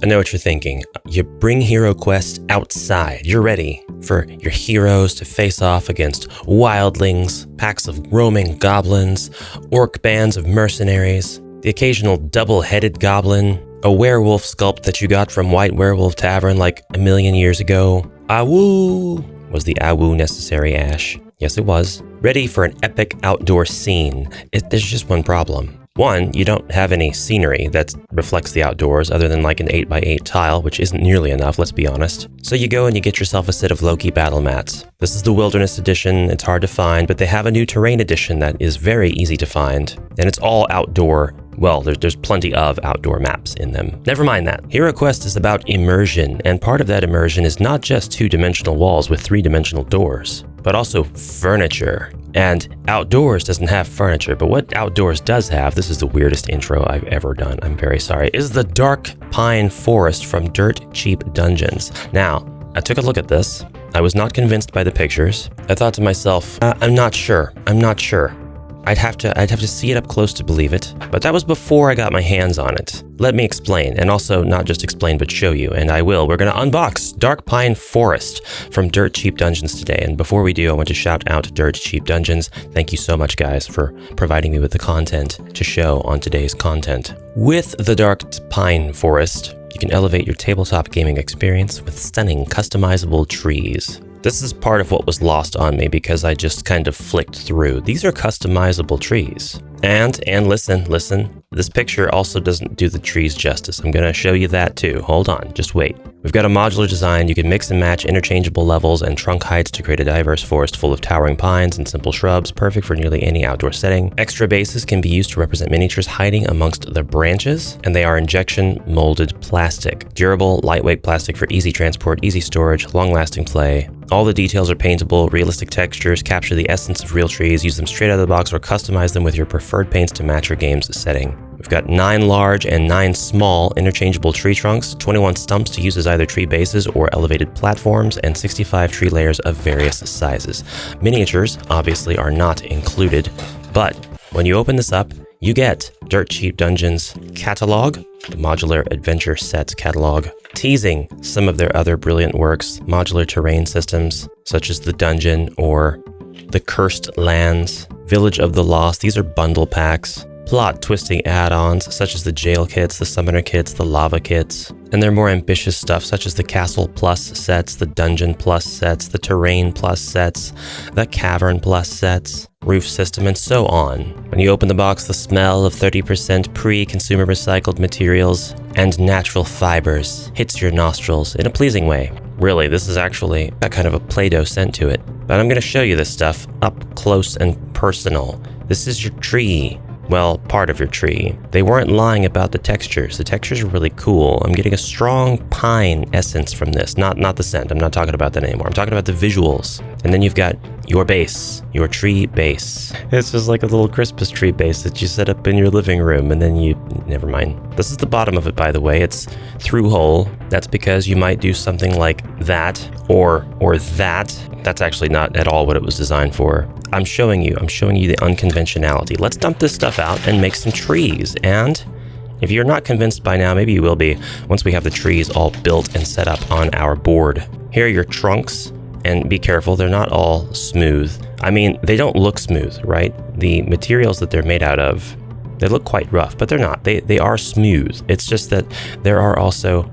I know what you're thinking. You bring HeroQuest outside. You're ready for your heroes to face off against wildlings, packs of roaming goblins, orc bands of mercenaries, the occasional double-headed goblin, a werewolf sculpt that you got from White Werewolf Tavern like a million years ago. Awoo! Was the awoo necessary, Ash? Yes, it was. Ready for an epic outdoor scene. There's just one problem. One, you don't have any scenery that reflects the outdoors other than like an 8x8 tile, which isn't nearly enough, let's be honest. So you go and you get yourself a set of Loki battle mats. This is the Wilderness Edition. It's hard to find, but they have a new Terrain Edition that is very easy to find. And it's all outdoor. Well, there's plenty of outdoor maps in them. Never mind that. HeroQuest is about immersion, and part of that immersion is not just two-dimensional walls with three-dimensional doors, but also furniture. And outdoors doesn't have furniture, but what outdoors does have, this is the weirdest intro I've ever done, I'm very sorry, is the Dark Pine Forest from Dirt Cheap Dungeons. Now, I took a look at this. I was not convinced by the pictures. I thought to myself, I'm not sure. I'd have to see it up close to believe it, but that was before I got my hands on it. Let me explain, and also not just explain, but show you, and I will. We're gonna unbox Dark Pine Forest from Dirt Cheap Dungeons today, and before we do, I want to shout out Dirt Cheap Dungeons. Thank you so much, guys, for providing me with the content to show on today's content. With the Dark Pine Forest, you can elevate your tabletop gaming experience with stunning customizable trees. This is part of what was lost on me because I just kind of flicked through. These are customizable trees. And listen, this picture also doesn't do the trees justice. I'm gonna show you that too. Hold on, just wait. We've got a modular design. You can mix and match interchangeable levels and trunk heights to create a diverse forest full of towering pines and simple shrubs, perfect for nearly any outdoor setting. Extra bases can be used to represent miniatures hiding amongst the branches, and they are injection molded plastic. Durable, lightweight plastic for easy transport, easy storage, long-lasting play. All the details are paintable, realistic textures, capture the essence of real trees, use them straight out of the box or customize them with your preferred paints to match your game's setting. We've got 9 large and 9 small interchangeable tree trunks, 21 stumps to use as either tree bases or elevated platforms, and 65 tree layers of various sizes. Miniatures, obviously, are not included, but when you open this up, you get Dirt Cheap Dungeons catalog, the modular adventure set catalog, teasing some of their other brilliant works, modular terrain systems, such as the Dungeon or the Cursed Lands, Village of the Lost. These are bundle packs. Plot twisting add-ons such as the jail kits, the summoner kits, the lava kits, and their more ambitious stuff such as the castle plus sets, the dungeon plus sets, the terrain plus sets, the cavern plus sets, roof system, and so on. When you open the box, the smell of 30% pre-consumer recycled materials and natural fibers hits your nostrils in a pleasing way. Really, this is actually got kind of a Play-Doh scent to it. But I'm going to show you this stuff up close and personal. This is your tree. Well, part of your tree. They weren't lying about the textures. The textures are really cool. I'm getting a strong pine essence from this. Not the scent. I'm not talking about that anymore. I'm talking about the visuals. And then you've got your base, your tree base. It's just like a little Christmas tree base that you set up in your living room, and then never mind. This is the bottom of it, by the way. It's through hole. That's because you might do something like that or that. That's actually not at all what it was designed for. I'm showing you the unconventionality. Let's dump this stuff out and make some trees. And if you're not convinced by now, maybe you will be once we have the trees all built and set up on our board. Here are your trunks, and be careful, they're not all smooth. I mean, they don't look smooth, right? The materials that they're made out of, they look quite rough, but they're not. They are smooth. It's just that there are also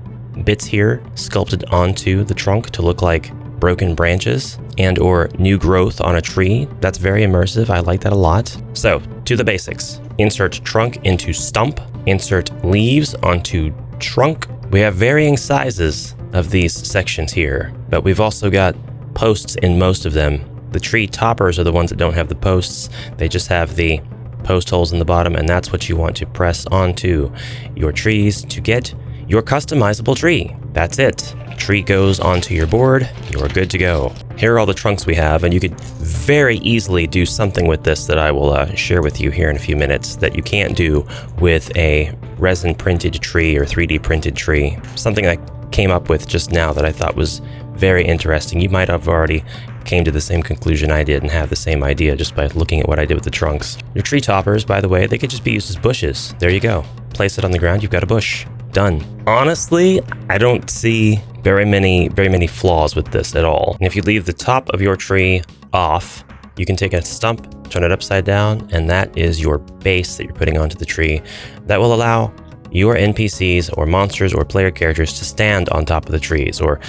bits here sculpted onto the trunk to look like broken branches and or new growth on a tree. That's very immersive. I like that a lot. So, to the basics. Insert trunk into stump. Insert leaves onto trunk. We have varying sizes of these sections here, but we've also got posts in most of them. The tree toppers are the ones that don't have the posts. They just have the post holes in the bottom, and that's what you want to press onto your trees to get your customizable tree. That's it. Tree goes onto your board, you're good to go. Here are all the trunks we have, and you could very easily do something with this that I will share with you here in a few minutes that you can't do with a resin printed tree or 3D printed tree. Something I came up with just now that I thought was very interesting. You might have already came to the same conclusion I did and have the same idea just by looking at what I did with the trunks. Your tree toppers, by the way, they could just be used as bushes. There you go. Place it on the ground, you've got a bush. done. Honestly, I don't see very many flaws with this at all. And if you leave the top of your tree off, you can take a stump, turn it upside down, and that is your base that you're putting onto the tree. That will allow your NPCs or monsters or player characters to stand on top of the trees, or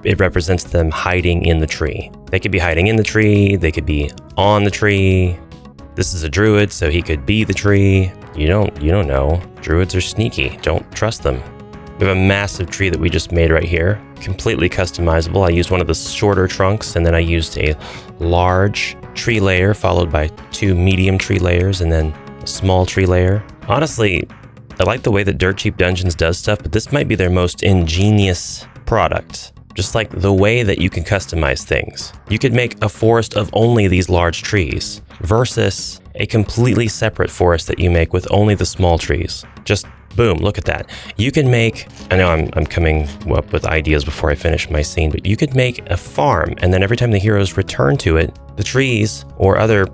it represents them hiding in the tree. They could be hiding in the tree, they could be on the tree. This is a druid, so he could be the tree. You don't know. Druids are sneaky. Don't trust them. We have a massive tree that we just made right here. Completely customizable. I used one of the shorter trunks, and then I used a large tree layer followed by 2 medium tree layers and then a small tree layer. Honestly, I like the way that Dirt Cheap Dungeons does stuff, but this might be their most ingenious product. Just like the way that you can customize things. You could make a forest of only these large trees versus a completely separate forest that you make with only the small trees. Just boom, look at that. You can make, I know I'm coming up with ideas before I finish my scene, but you could make a farm, and then every time the heroes return to it, the trees or other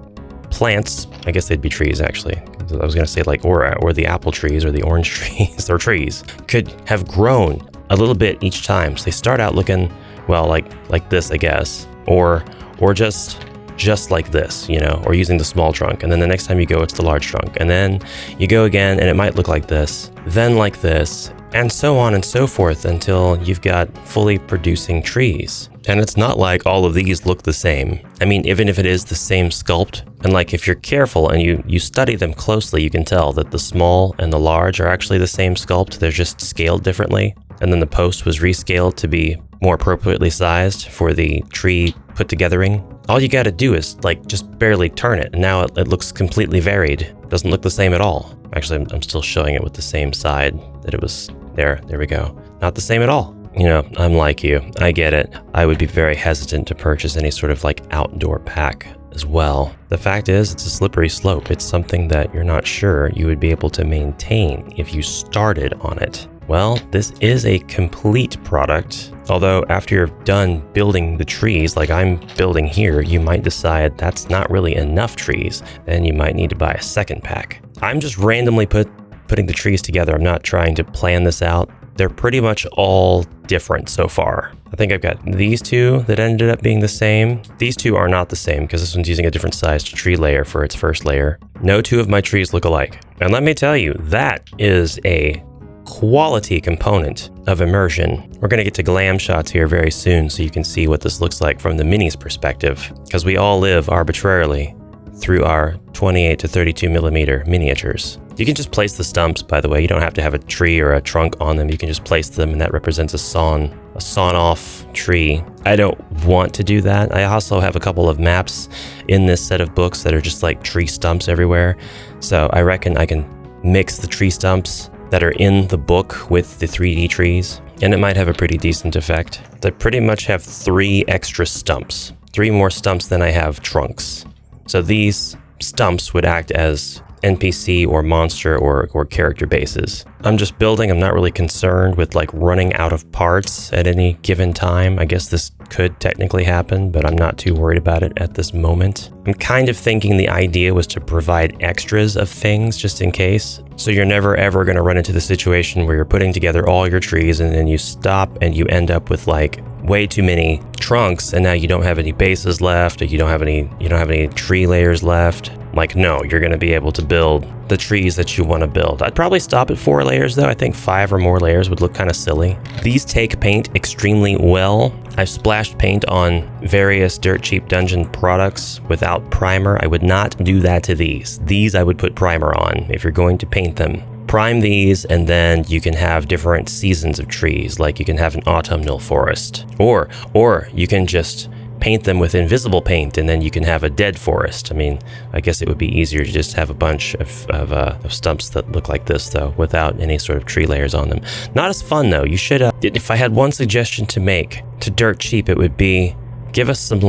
plants, I guess they'd be trees actually. I was gonna say like, or the apple trees or the orange trees or trees could have grown a little bit each time. So they start out looking, well, like this, I guess, or just like this, or using the small trunk. And then the next time you go, it's the large trunk. And then you go again and it might look like this, then like this, and so on and so forth until you've got fully producing trees. And it's not like all of these look the same. I mean, even if it is the same sculpt, and like if you're careful and you study them closely, you can tell that the small and the large are actually the same sculpt. They're just scaled differently. And then the post was rescaled to be more appropriately sized for the tree put togethering. All you gotta do is just barely turn it, and now it looks completely varied. It doesn't look the same at all. Actually, I'm still showing it with the same side that it was there. There we go. Not the same at all. I'm like you. I get it. I would be very hesitant to purchase any sort of outdoor pack as well. The fact is, it's a slippery slope. It's something that you're not sure you would be able to maintain if you started on it. Well, this is a complete product, although after you're done building the trees like I'm building here, you might decide that's not really enough trees, and you might need to buy a second pack. I'm just randomly putting the trees together. I'm not trying to plan this out. They're pretty much all different so far. I think I've got these two that ended up being the same. These two are not the same because this one's using a different sized tree layer for its first layer. No two of my trees look alike. And let me tell you, that is a quality component of immersion. We're going to get to glam shots here very soon so you can see what this looks like from the mini's perspective, because we all live arbitrarily through our 28 to 32 millimeter miniatures. You can just place the stumps, by the way. You don't have to have a tree or a trunk on them. You can just place them, and that represents a sawn off tree. I don't want to do that. I also have a couple of maps in this set of books that are just like tree stumps everywhere. So I reckon I can mix the tree stumps that are in the book with the 3D trees, and it might have a pretty decent effect. I pretty much have 3 extra stumps, 3 more stumps than I have trunks. So these stumps would act as NPC or monster or character bases. I'm just building. I'm not really concerned with running out of parts at any given time. I guess this could technically happen, but I'm not too worried about it at this moment. I'm kind of thinking the idea was to provide extras of things just in case. So you're never ever going to run into the situation where you're putting together all your trees and then you stop and you end up with way too many trunks, and now you don't have any bases left, or you don't have any tree layers left. No, you're going to be able to build the trees that you want to build. I'd probably stop at 4 layers though. I think 5 or more layers would look kind of silly. These take paint extremely well. I've splashed paint on various Dirt Cheap Dungeon products without primer. I would not do that to these. These I would put primer on if you're going to paint them. Prime these, and then you can have different seasons of trees. You can have an autumnal forest, or you can just paint them with invisible paint, and then you can have a dead forest. I mean, I guess it would be easier to just have a bunch of stumps that look like this, though, without any sort of tree layers on them. Not as fun, though. You should, if I had one suggestion to make to Dirt Cheap, it would be give us some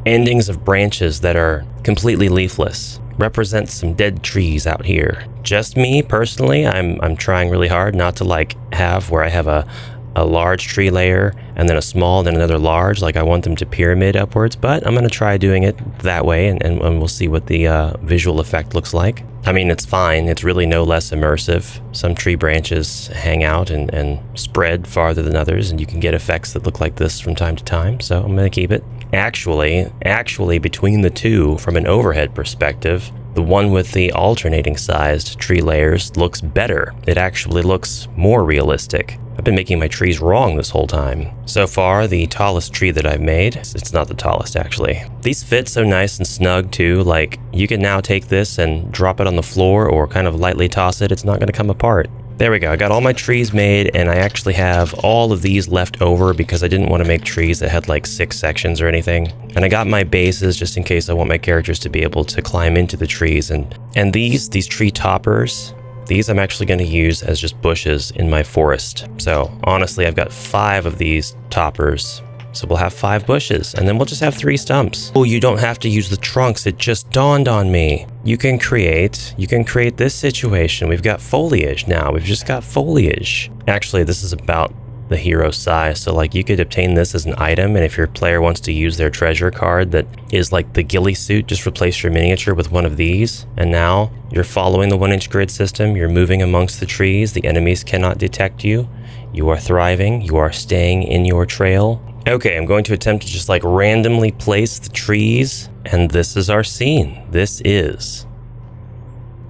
endings of branches that are completely leafless. Represent some dead trees out here. Just me personally, I'm trying really hard not to have where I have a large tree layer and then a small, then another large. I want them to pyramid upwards, but I'm going to try doing it that way, and we'll see what the visual effect looks like. I mean, it's fine. It's really no less immersive. Some tree branches hang out and spread farther than others, and you can get effects that look like this from time to time, so I'm going to keep it. Actually, between the two, from an overhead perspective, the one with the alternating sized tree layers looks better. It actually looks more realistic. I've been making my trees wrong this whole time. So far, the tallest tree that I've made, it's not the tallest actually. These fit so nice and snug too, like you can now take this and drop it on the floor or kind of lightly toss it, it's not gonna come apart. There we go, I got all my trees made, and I actually have all of these left over because I didn't want to make trees that had like 6 sections or anything. And I got my bases just in case I want my characters to be able to climb into the trees. And these tree toppers, these I'm actually going to use as just bushes in my forest. So honestly, I've got 5 of these toppers. So we'll have 5 bushes, and then we'll just have 3 stumps. Oh, you don't have to use the trunks. It just dawned on me. You can create this situation. We've got foliage now. We've just got foliage. Actually, this is about the hero size. So like you could obtain this as an item, and if your player wants to use their treasure card that is like the ghillie suit, just replace your miniature with one of these. And now you're following the 1-inch grid system. You're moving amongst the trees. The enemies cannot detect you. You are thriving. You are staying in your trail. Okay, I'm going to attempt to just like randomly place the trees, and this is our scene. This is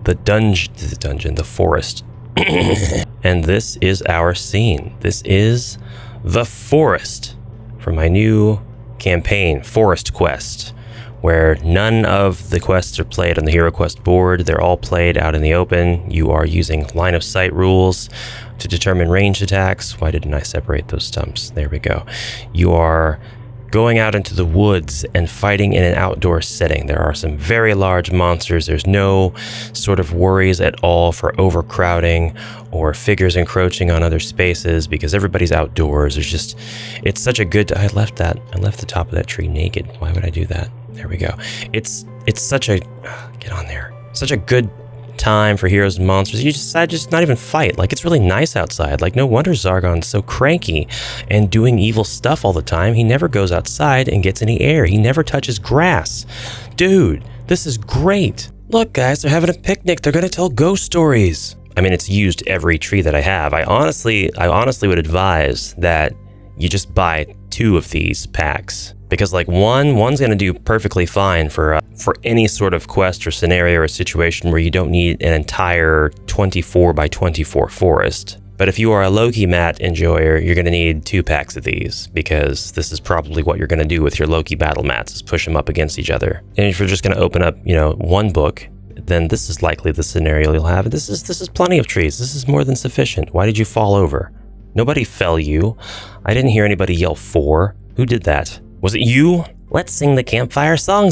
the forest. And this is our scene. This is the forest for my new campaign, Forest Quest, where none of the quests are played on the HeroQuest board. They're all played out in the open. You are using line of sight rules to determine ranged attacks. Why didn't I separate those stumps? There we go. You are going out into the woods and fighting in an outdoor setting. There are some very large monsters. There's no sort of worries at all for overcrowding or figures encroaching on other spaces because everybody's outdoors. It's such a good, I left the top of that tree naked. Why would I do that? There we go. It's such a, get on there. Such a good time for heroes and monsters. You decide just not even fight. Like, it's really nice outside. Like, no wonder Zargon's so cranky and doing evil stuff all the time. He never goes outside and gets any air. He never touches grass. Dude, this is great. Look, guys, they're having a picnic. They're gonna tell ghost stories. I mean, it's used every tree that I have. I honestly would advise that you just buy 2 of these packs. Because like one's gonna do perfectly fine for any sort of quest or scenario or situation where you don't need an entire 24 by 24 forest. But if you are a Loki mat enjoyer, you're gonna need 2 packs of these, because this is probably what you're gonna do with your Loki battle mats, is push them up against each other. And if you're just gonna open up, 1 book, then this is likely the scenario you'll have. This is plenty of trees. This is more than sufficient. Why did you fall over? Nobody fell you. I didn't hear anybody yell 4. Who did that? Was it you? Let's sing the campfire song.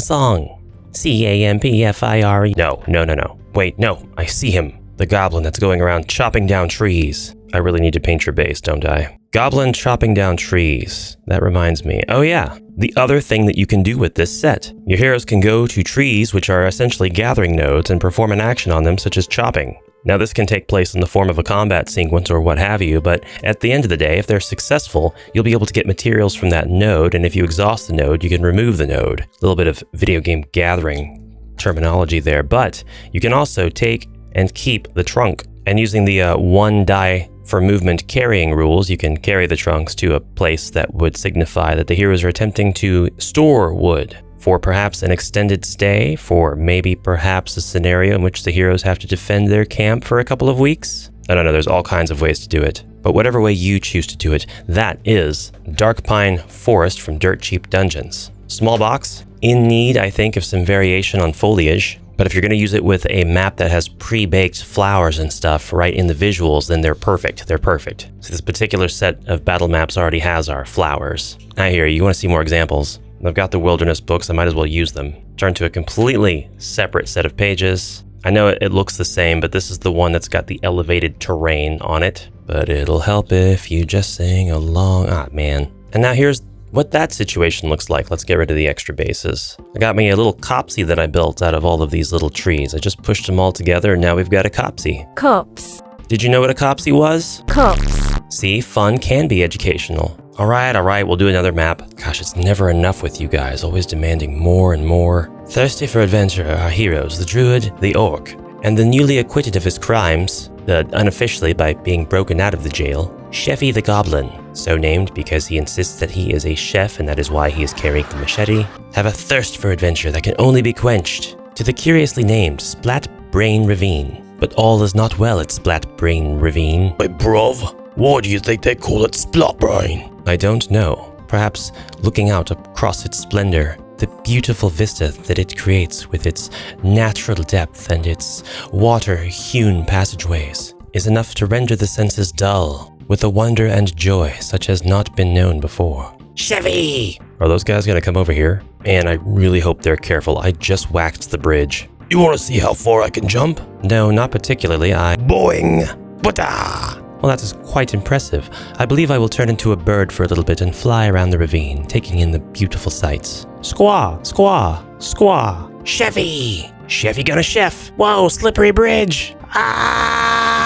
CAMPFIRE. No. Wait, no, I see him. The goblin that's going around chopping down trees. I really need to paint your base, don't I? Goblin chopping down trees. That reminds me. Oh yeah, the other thing that you can do with this set. Your heroes can go to trees, which are essentially gathering nodes, and perform an action on them, such as chopping. Now, this can take place in the form of a combat sequence or what have you, but at the end of the day, if they're successful, you'll be able to get materials from that node, and if you exhaust the node, you can remove the node. A little bit of video game gathering terminology there, but you can also take and keep the trunk. And using the 1 die for movement carrying rules, you can carry the trunks to a place that would signify that the heroes are attempting to store wood for perhaps an extended stay, for maybe perhaps a scenario in which the heroes have to defend their camp for a couple of weeks. I don't know, there's all kinds of ways to do it. But whatever way you choose to do it, that is Dark Pine Forest from Dirt Cheap Dungeons. Small box, in need, I think, of some variation on foliage. But if you're going to use it with a map that has pre-baked flowers and stuff right in the visuals, then they're perfect. They're perfect. So this particular set of battle maps already has our flowers. I hear you want to see more examples. I've got the wilderness books, I might as well use them. Turn to a completely separate set of pages. I know it looks the same, but this is the one that's got the elevated terrain on it. But it'll help if you just sing along. Ah, man. And now here's what that situation looks like. Let's get rid of the extra bases. I got me a little copsey that I built out of all of these little trees. I just pushed them all together, and now we've got a copsey. Cops. Did you know what a copsey was? Cops. See, fun can be educational. All right, we'll do another map. Gosh, it's never enough with you guys, always demanding more and more. Thirsty for adventure are our heroes, the druid, the orc, and the newly acquitted of his crimes, unofficially by being broken out of the jail, Chefy the Goblin, so named because he insists that he is a chef and that is why he is carrying the machete, have a thirst for adventure that can only be quenched to the curiously named Splat Brain Ravine. But all is not well at Splat Brain Ravine. Hey bruv, why do you think they call it Splat Brain? I don't know. Perhaps looking out across its splendor, the beautiful vista that it creates with its natural depth and its water-hewn passageways is enough to render the senses dull with a wonder and joy such as not been known before. Chevy! Are those guys gonna come over here? Man, I really hope they're careful. I just whacked the bridge. You wanna see how far I can jump? No, not particularly. Boing! Bada! Well, that is quite impressive. I believe I will turn into a bird for a little bit and fly around the ravine, taking in the beautiful sights. Squaw! Squaw! Squaw! Chevy! Chevy gonna chef! Whoa, slippery bridge! Ah!